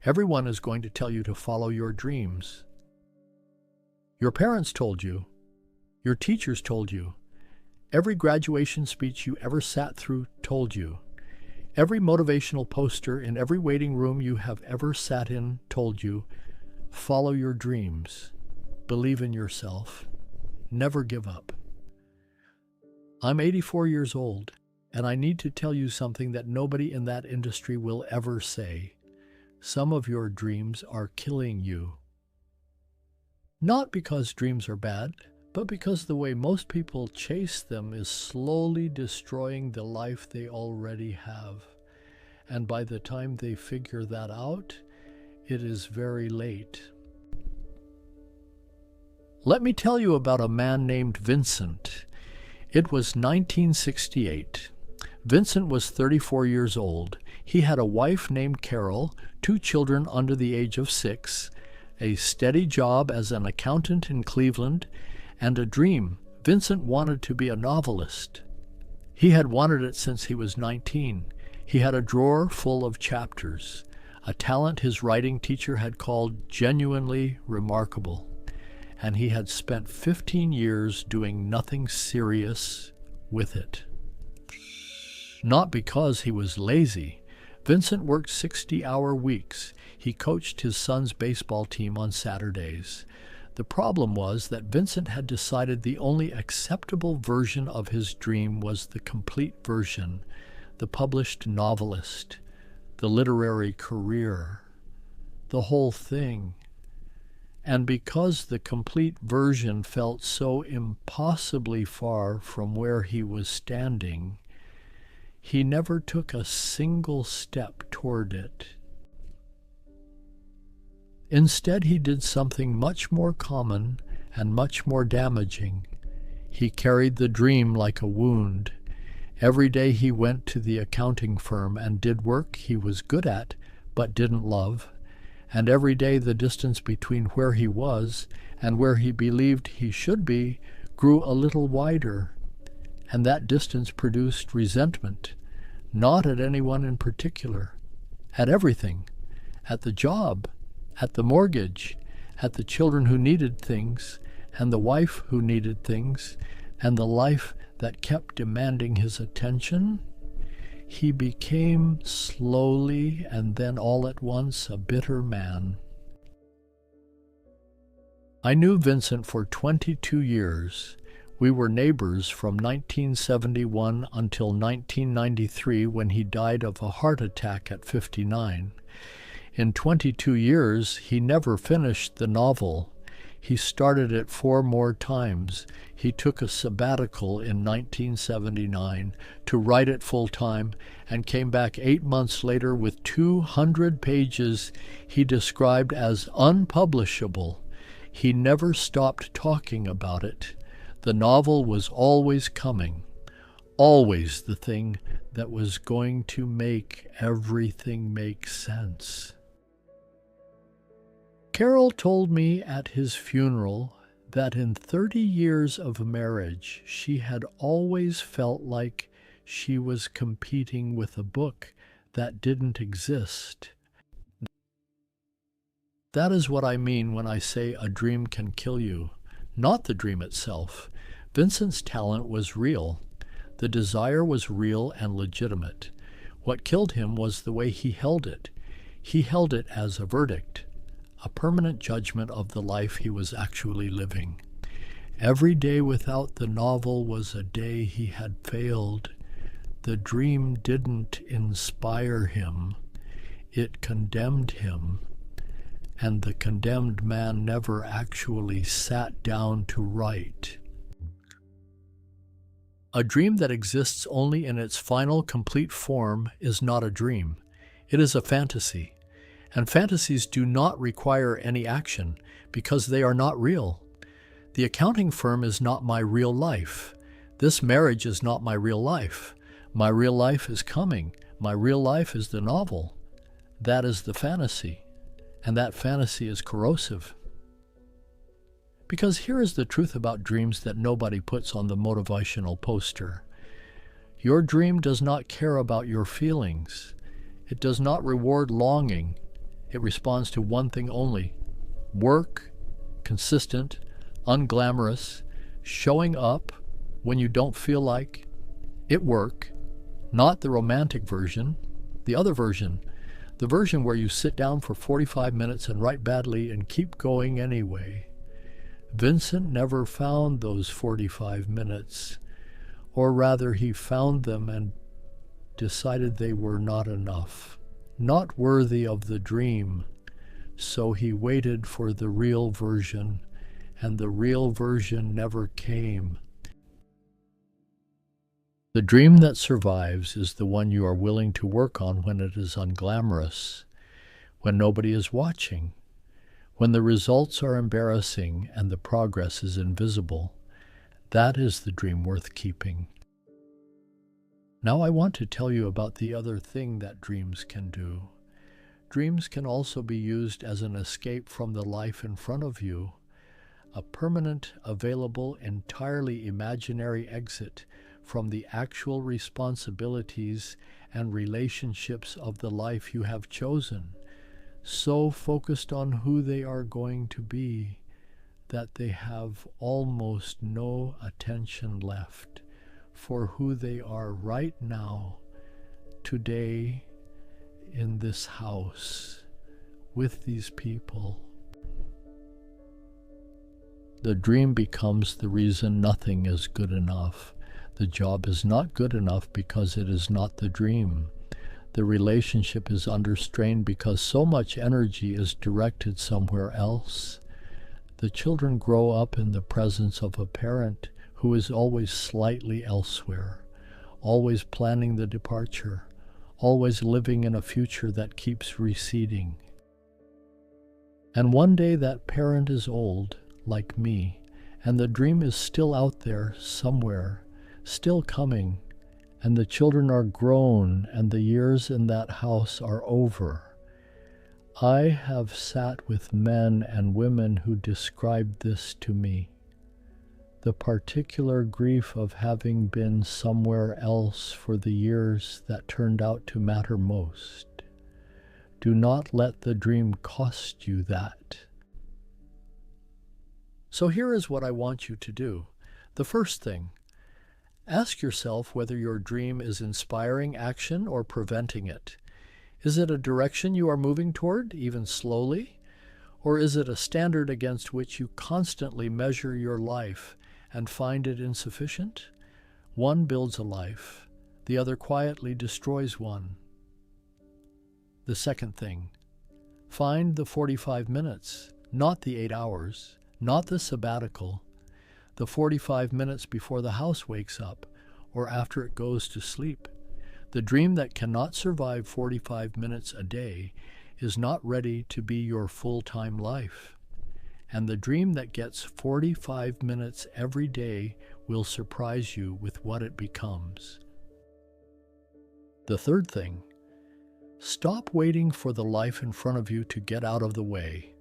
Everyone is going to tell you to follow your dreams. Your parents told you. Your teachers told you. Every graduation speech you ever sat through told you. Every motivational poster in every waiting room you have ever sat in told you, follow your dreams, believe in yourself, never give up. I'm 84 years old, and I need to tell you something that nobody in that industry will ever say. Some of your dreams are killing you. Not because dreams are bad, but because the way most people chase them is slowly destroying the life they already have. And by the time they figure that out, it is very late. Let me tell you about a man named Vincent. It was 1968. Vincent was 34 years old. He had a wife named Carol, 2 children under the age of 6, a steady job as an accountant in Cleveland, and a dream. Vincent wanted to be a novelist. He had wanted it since he was 19. He had a drawer full of chapters, a talent his writing teacher had called genuinely remarkable, and he had spent 15 years doing nothing serious with it. Not because he was lazy. Vincent worked 60-hour weeks. He coached his son's baseball team on Saturdays. The problem was that Vincent had decided the only acceptable version of his dream was the complete version, the published novelist, the literary career, the whole thing. And because the complete version felt so impossibly far from where he was standing, he never took a single step toward it. Instead, he did something much more common and much more damaging. He carried the dream like a wound. Every day he went to the accounting firm and did work he was good at but didn't love. And every day the distance between where he was and where he believed he should be grew a little wider. And that distance produced resentment, not at anyone in particular, at everything, at the job, at the mortgage, at the children who needed things, and the wife who needed things, and the life that kept demanding his attention. He became slowly and then all at once a bitter man. I knew Vincent for 22 years. We were neighbors from 1971 until 1993 when he died of a heart attack at 59. In 22 years, he never finished the novel. He started it 4 more times. He took a sabbatical in 1979 to write it full-time and came back 8 months later with 200 pages he described as unpublishable. He never stopped talking about it. The novel was always coming, always the thing that was going to make everything make sense. Carol told me at his funeral that in 30 years of marriage, she had always felt like she was competing with a book that didn't exist. That is what I mean when I say a dream can kill you, not the dream itself. Vincent's talent was real. The desire was real and legitimate. What killed him was the way he held it. He held it as a verdict, a permanent judgment of the life he was actually living. Every day without the novel was a day he had failed. The dream didn't inspire him. It condemned him. And the condemned man never actually sat down to write. A dream that exists only in its final, complete form is not a dream. It is a fantasy. And fantasies do not require any action because they are not real. The accounting firm is not my real life. This marriage is not my real life. My real life is coming. My real life is the novel. That is the fantasy. And that fantasy is corrosive. Because here is the truth about dreams that nobody puts on the motivational poster. Your dream does not care about your feelings. It does not reward longing. It responds to one thing only: work, consistent, unglamorous, showing up when you don't feel like it work, not the romantic version, the other version, the version where you sit down for 45 minutes and write badly and keep going anyway. Vincent never found those 45 minutes, or rather he found them and decided they were not enough, not worthy of the dream. So he waited for the real version, and the real version never came. The dream that survives is the one you are willing to work on when it is unglamorous, when nobody is watching, when the results are embarrassing and the progress is invisible. That is the dream worth keeping. Now I want to tell you about the other thing that dreams can do. Dreams can also be used as an escape from the life in front of you, a permanent, available, entirely imaginary exit from the actual responsibilities and relationships of the life you have chosen, so focused on who they are going to be that they have almost no attention left for who they are right now, today, in this house, with these people. The dream becomes the reason nothing is good enough. The job is not good enough because it is not the dream. The relationship is under strain because so much energy is directed somewhere else. The children grow up in the presence of a parent who is always slightly elsewhere, always planning the departure, always living in a future that keeps receding. And one day that parent is old, like me, and the dream is still out there somewhere, still coming, and the children are grown and the years in that house are over. I have sat with men and women who described this to me. The particular grief of having been somewhere else for the years that turned out to matter most. Do not let the dream cost you that. So here is what I want you to do. The first thing, ask yourself whether your dream is inspiring action or preventing it. Is it a direction you are moving toward, even slowly? Or is it a standard against which you constantly measure your life and find it insufficient? One builds a life, the other quietly destroys one. The second thing, find the 45 minutes, not the 8 hours, not the sabbatical, the 45 minutes before the house wakes up or after it goes to sleep. The dream that cannot survive 45 minutes a day is not ready to be your full-time life. And the dream that gets 45 minutes every day will surprise you with what it becomes. The third thing, stop waiting for the life in front of you to get out of the way.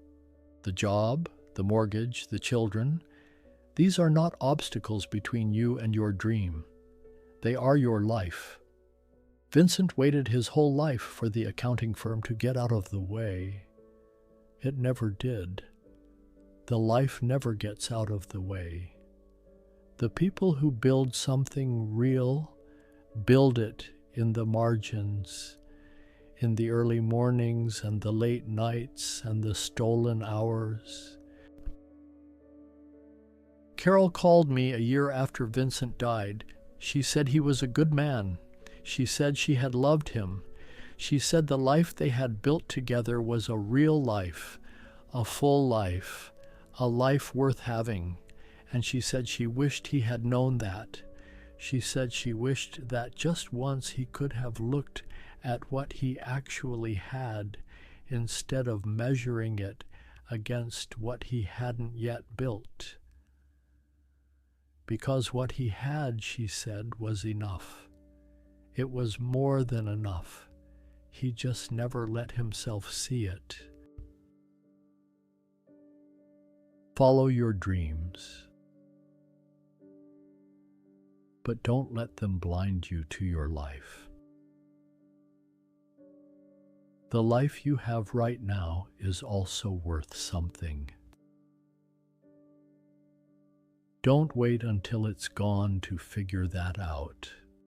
The job, the mortgage, the children, these are not obstacles between you and your dream. They are your life. Vincent waited his whole life for the accounting firm to get out of the way. It never did. The life never gets out of the way. The people who build something real build it in the margins, in the early mornings and the late nights and the stolen hours. Carol called me a year after Vincent died. She said he was a good man. She said she had loved him. She said the life they had built together was a real life, a full life, a life worth having. And she said she wished he had known that. She said she wished that just once he could have looked at what he actually had instead of measuring it against what he hadn't yet built. Because what he had, she said, was enough. It was more than enough. He just never let himself see it. Follow your dreams, but don't let them blind you to your life. The life you have right now is also worth something. Don't wait until it's gone to figure that out.